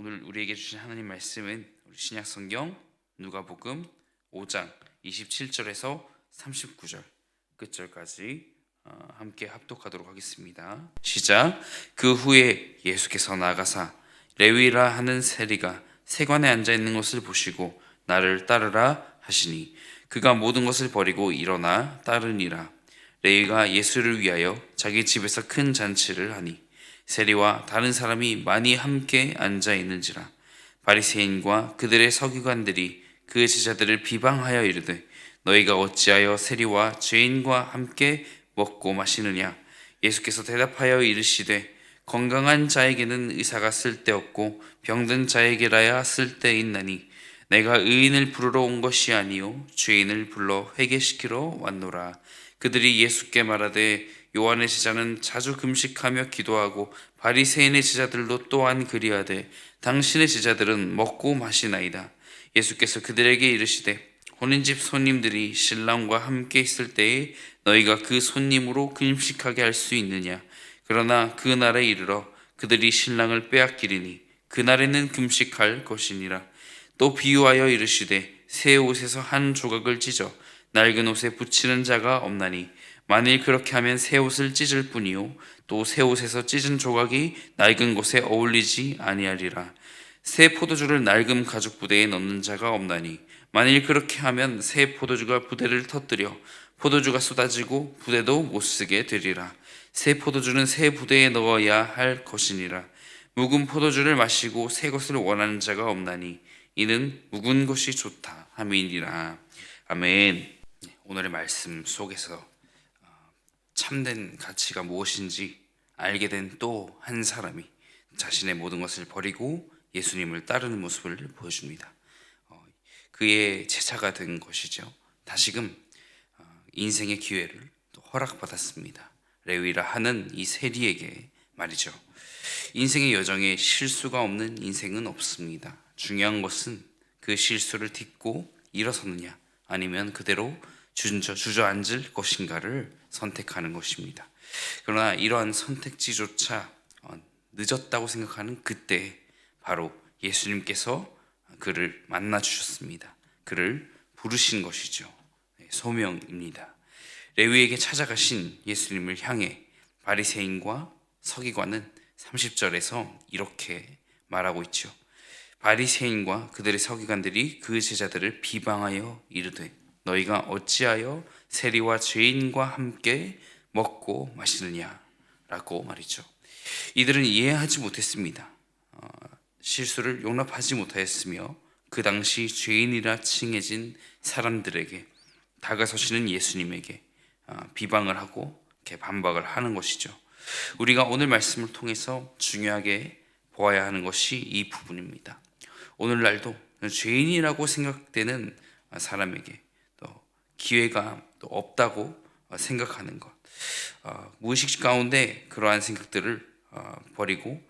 오늘 우리에게 주신 하나님 말씀은 우리 신약 성경 누가복음 5장 27절에서 39절 끝절까지 함께 합독하도록 하겠습니다. 시작. 그 후에 예수께서 나가사 레위라 하는 세리가 세관에 앉아 있는 것을 보시고 나를 따르라 하시니 그가 모든 것을 버리고 일어나 따르니라. 레위가 예수를 위하여 자기 집에서 큰 잔치를 하니 세리와 다른 사람이 많이 함께 앉아 있는지라. 바리새인과 그들의 서기관들이 그 제자들을 비방하여 이르되 너희가 어찌하여 세리와 죄인과 함께 먹고 마시느냐. 예수께서 대답하여 이르시되 건강한 자에게는 의사가 쓸데없고 병든 자에게라야 쓸데있나니 내가 의인을 부르러 온 것이 아니요 죄인을 불러 회개시키러 왔노라. 그들이 예수께 말하되 요한의 제자는 자주 금식하며 기도하고 바리새인의 제자들도 또한 그리하되 당신의 제자들은 먹고 마시나이다. 예수께서 그들에게 이르시되 혼인집 손님들이 신랑과 함께 있을 때에 너희가 그 손님으로 금식하게 할 수 있느냐. 그러나 그 날에 이르러 그들이 신랑을 빼앗기리니 그날에는 금식할 것이니라. 또 비유하여 이르시되 새 옷에서 한 조각을 찢어 낡은 옷에 붙이는 자가 없나니 만일 그렇게 하면 새 옷을 찢을 뿐이요 또 새 옷에서 찢은 조각이 낡은 곳에 어울리지 아니하리라. 새 포도주를 낡은 가죽 부대에 넣는 자가 없나니 만일 그렇게 하면 새 포도주가 부대를 터뜨려 포도주가 쏟아지고 부대도 못 쓰게 되리라. 새 포도주는 새 부대에 넣어야 할 것이니라. 묵은 포도주를 마시고 새 것을 원하는 자가 없나니 이는 묵은 것이 좋다 함이니라. 아멘. 오늘의 말씀 속에서 참된 가치가 무엇인지 알게 된 또 한 사람이 자신의 모든 것을 버리고 예수님을 따르는 모습을 보여줍니다. 그의 제자가 된 것이죠. 다시금 인생의 기회를 또 허락받았습니다. 레위라 하는 이 세리에게 말이죠. 인생의 여정에 실수가 없는 인생은 없습니다. 중요한 것은 그 실수를 딛고 일어서느냐 아니면 그대로 주저앉을 것인가를 선택하는 것입니다. 그러나 이러한 선택지조차 늦었다고 생각하는 그때 바로 예수님께서 그를 만나 주셨습니다. 그를 부르신 것이죠. 소명입니다. 레위에게 찾아가신 예수님을 향해 바리새인과 서기관은 30절에서 이렇게 말하고 있죠. 바리새인과 그들의 서기관들이 그 제자들을 비방하여 이르되 너희가 어찌하여 세리와 죄인과 함께 먹고 마시느냐 라고 말이죠. 이들은 이해하지 못했습니다. 실수를 용납하지 못하였으며 그 당시 죄인이라 칭해진 사람들에게 다가서시는 예수님에게 비방을 하고 이렇게 반박을 하는 것이죠. 우리가 오늘 말씀을 통해서 중요하게 보아야 하는 것이 이 부분입니다. 오늘날도 죄인이라고 생각되는 사람에게 또 기회가 또 없다고 생각하는 것, 무의식 가운데 그러한 생각들을 버리고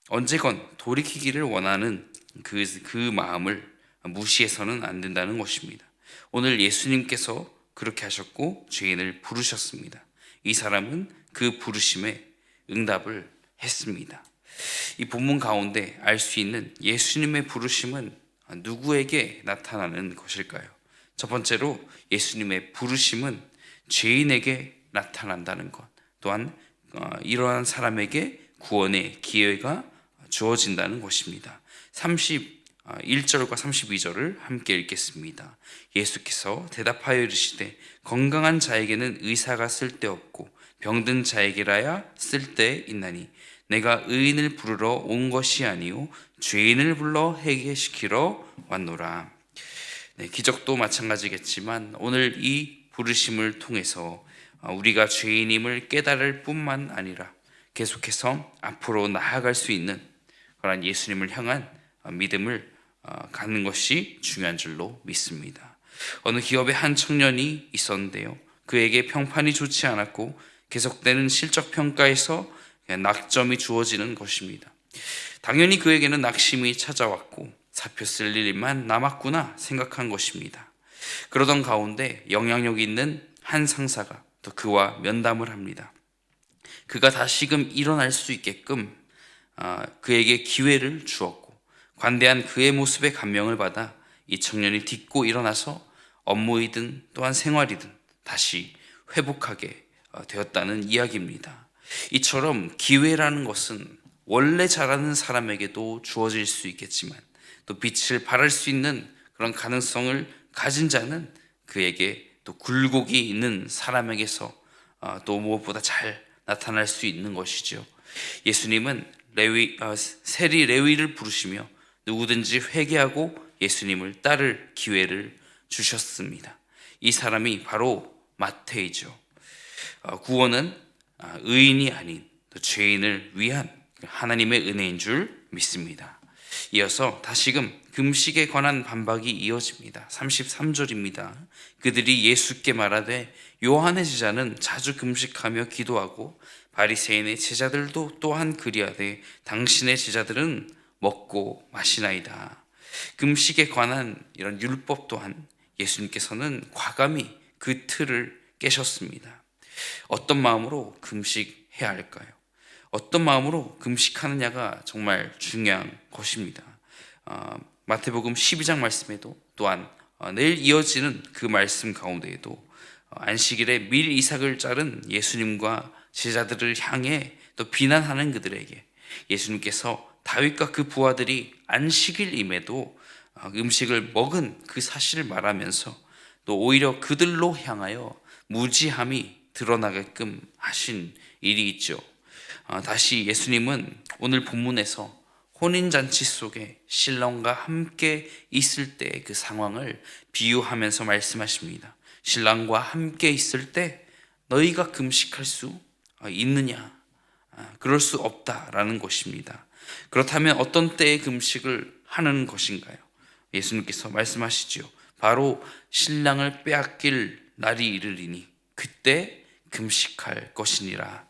언제건 돌이키기를 원하는 그 마음을 무시해서는 안 된다는 것입니다. 오늘 예수님께서 그렇게 하셨고 죄인을 부르셨습니다. 이 사람은 그 부르심에 응답을 했습니다. 이 본문 가운데 알 수 있는 예수님의 부르심은 누구에게 나타나는 것일까요? 첫 번째로 예수님의 부르심은 죄인에게 나타난다는 것, 또한 이러한 사람에게 구원의 기회가 주어진다는 것입니다. 31절과 32절을 함께 읽겠습니다. 예수께서 대답하여 이르시되 건강한 자에게는 의사가 쓸데없고 병든 자에게라야 쓸데있나니 내가 의인을 부르러 온 것이 아니요 죄인을 불러 회개시키러 왔노라. 기적도 마찬가지겠지만 오늘 이 부르심을 통해서 우리가 죄인임을 깨달을 뿐만 아니라 계속해서 앞으로 나아갈 수 있는 그런 예수님을 향한 믿음을 갖는 것이 중요한 줄로 믿습니다. 어느 기업에 한 청년이 있었는데요. 그에게 평판이 좋지 않았고 계속되는 실적 평가에서 낙점이 주어지는 것입니다. 당연히 그에게는 낙심이 찾아왔고 사표 쓸 일만 남았구나 생각한 것입니다. 그러던 가운데 영향력 있는 한 상사가 또 그와 면담을 합니다. 그가 다시금 일어날 수 있게끔 그에게 기회를 주었고 관대한 그의 모습에 감명을 받아 이 청년이 딛고 일어나서 업무이든 또한 생활이든 다시 회복하게 되었다는 이야기입니다. 이처럼 기회라는 것은 원래 잘하는 사람에게도 주어질 수 있겠지만 또 빛을 발할 수 있는 그런 가능성을 가진 자는 그에게 또 굴곡이 있는 사람에게서 또 무엇보다 잘 나타날 수 있는 것이죠. 예수님은 세리 레위를 부르시며 누구든지 회개하고 예수님을 따를 기회를 주셨습니다. 이 사람이 바로 마태이죠. 구원은 의인이 아닌 죄인을 위한 하나님의 은혜인 줄 믿습니다. 이어서 다시금 금식에 관한 반박이 이어집니다. 33절입니다. 그들이 예수께 말하되 요한의 제자는 자주 금식하며 기도하고 바리새인의 제자들도 또한 그리하되 당신의 제자들은 먹고 마시나이다. 금식에 관한 이런 율법 또한 예수님께서는 과감히 그 틀을 깨셨습니다. 어떤 마음으로 금식해야 할까요? 어떤 마음으로 금식하느냐가 정말 중요한 것입니다. 마태복음 12장 말씀에도 또한 내일 이어지는 그 말씀 가운데에도 안식일에 밀 이삭을 자른 예수님과 제자들을 향해 또 비난하는 그들에게 예수님께서 다윗과 그 부하들이 안식일임에도 음식을 먹은 그 사실을 말하면서 또 오히려 그들로 향하여 무지함이 드러나게끔 하신 일이 있죠. 다시 예수님은 오늘 본문에서 혼인잔치 속에 신랑과 함께 있을 때 그 상황을 비유하면서 말씀하십니다. 신랑과 함께 있을 때 너희가 금식할 수 있느냐? 그럴 수 없다라는 것입니다. 그렇다면 어떤 때에 금식을 하는 것인가요? 예수님께서 말씀하시지요. 바로 신랑을 빼앗길 날이 이르리니 그때 금식할 것이니라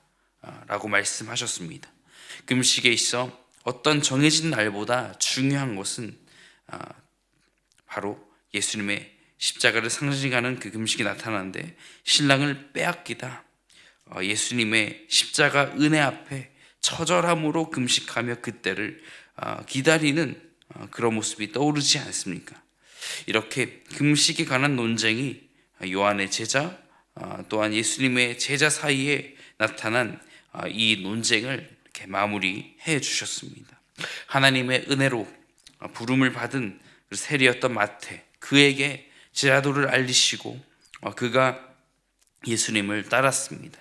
라고 말씀하셨습니다. 금식에 있어 어떤 정해진 날보다 중요한 것은 바로 예수님의 십자가를 상징하는 그 금식이 나타나는데 신랑을 빼앗기다, 예수님의 십자가 은혜 앞에 처절함으로 금식하며 그때를 기다리는 그런 모습이 떠오르지 않습니까? 이렇게 금식에 관한 논쟁이 요한의 제자 또한 예수님의 제자 사이에 나타난 이 논쟁을 이렇게 마무리해 주셨습니다. 하나님의 은혜로 부름을 받은 세리였던 마태, 그에게 제자도를 알리시고 그가 예수님을 따랐습니다.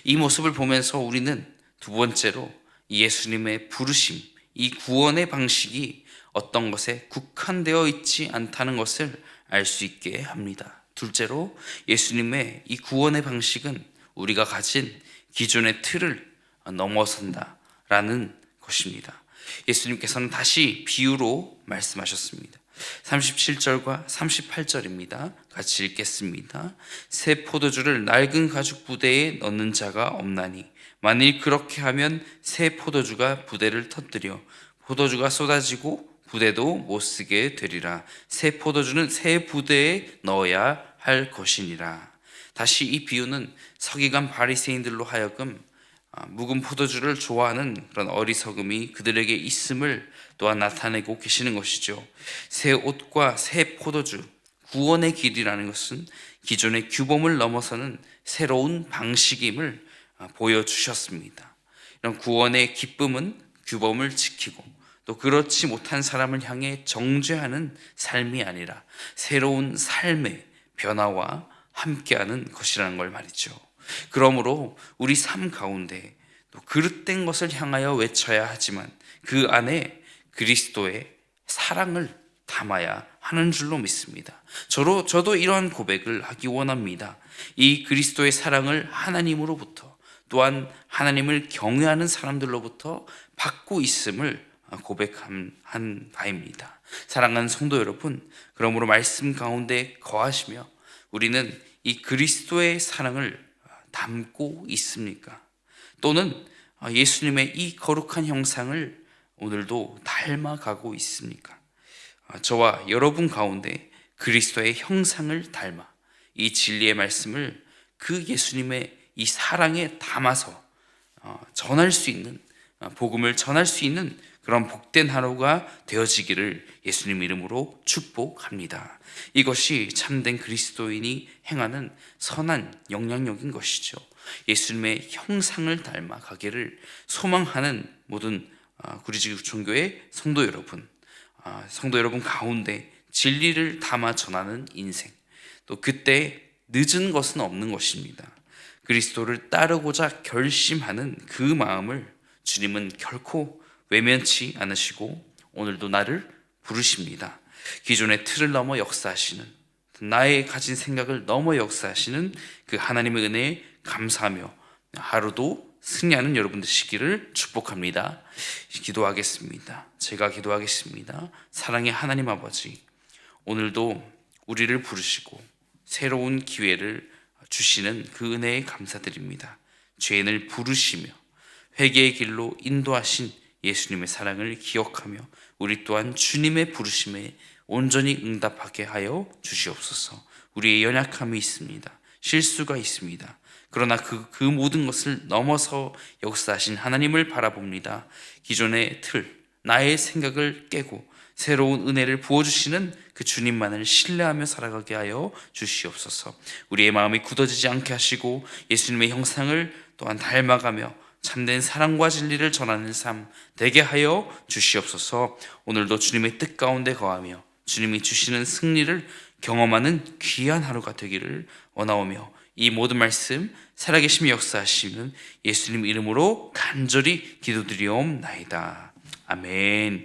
이 모습을 보면서 우리는 두 번째로 예수님의 부르심, 이 구원의 방식이 어떤 것에 국한되어 있지 않다는 것을 알 수 있게 합니다. 둘째로 예수님의 이 구원의 방식은 우리가 가진 기존의 틀을 넘어선다라는 것입니다. 예수님께서는 다시 비유로 말씀하셨습니다. 37절과 38절입니다. 같이 읽겠습니다. 새 포도주를 낡은 가죽 부대에 넣는 자가 없나니 만일 그렇게 하면 새 포도주가 부대를 터뜨려 포도주가 쏟아지고 부대도 못 쓰게 되리라. 새 포도주는 새 부대에 넣어야 할 것이니라. 다시 이 비유는 서기관 바리새인들로 하여금 묵은 포도주를 좋아하는 그런 어리석음이 그들에게 있음을 또한 나타내고 계시는 것이죠. 새 옷과 새 포도주, 구원의 길이라는 것은 기존의 규범을 넘어서는 새로운 방식임을 보여주셨습니다. 이런 구원의 기쁨은 규범을 지키고 또 그렇지 못한 사람을 향해 정죄하는 삶이 아니라 새로운 삶의 변화와 함께하는 것이라는 걸 말이죠. 그러므로 우리 삶 가운데 또 그릇된 것을 향하여 외쳐야 하지만 그 안에 그리스도의 사랑을 담아야 하는 줄로 믿습니다. 저도 이러한 고백을 하기 원합니다. 이 그리스도의 사랑을 하나님으로부터 또한 하나님을 경외하는 사람들로부터 받고 있음을 고백한 바입니다. 사랑하는 성도 여러분, 그러므로 말씀 가운데 거하시며 우리는 이 그리스도의 사랑을 담고 있습니까? 또는 예수님의 이 거룩한 형상을 오늘도 닮아가고 있습니까? 저와 여러분 가운데 그리스도의 형상을 닮아 이 진리의 말씀을 그 예수님의 이 사랑에 담아서 전할 수 있는 복음을 전할 수 있는 그런 복된 하루가 되어지기를 예수님 이름으로 축복합니다. 이것이 참된 그리스도인이 행하는 선한 영향력인 것이죠. 예수님의 형상을 닮아가기를 소망하는 모든 구리지구촌교회 성도 여러분 가운데 진리를 담아 전하는 인생, 또 그때 늦은 것은 없는 것입니다. 그리스도를 따르고자 결심하는 그 마음을 주님은 결코 외면치 않으시고 오늘도 나를 부르십니다. 기존의 틀을 넘어 역사하시는, 나의 가진 생각을 넘어 역사하시는 그 하나님의 은혜에 감사하며 하루도 승리하는 여러분 되시기를 축복합니다. 기도하겠습니다. 제가 기도하겠습니다. 사랑의 하나님 아버지, 오늘도 우리를 부르시고 새로운 기회를 주시는 그 은혜에 감사드립니다. 죄인을 부르시며 회개의 길로 인도하신 예수님의 사랑을 기억하며 우리 또한 주님의 부르심에 온전히 응답하게 하여 주시옵소서. 우리의 연약함이 있습니다. 실수가 있습니다. 그러나 그 모든 것을 넘어서 역사하신 하나님을 바라봅니다. 기존의 틀, 나의 생각을 깨고 새로운 은혜를 부어주시는 그 주님만을 신뢰하며 살아가게 하여 주시옵소서. 우리의 마음이 굳어지지 않게 하시고 예수님의 형상을 또한 닮아가며 참된 사랑과 진리를 전하는 삶 되게 하여 주시옵소서. 오늘도 주님의 뜻 가운데 거하며 주님이 주시는 승리를 경험하는 귀한 하루가 되기를 원하오며 이 모든 말씀 살아계시며 역사하시는 예수님 이름으로 간절히 기도드리옵나이다. 아멘.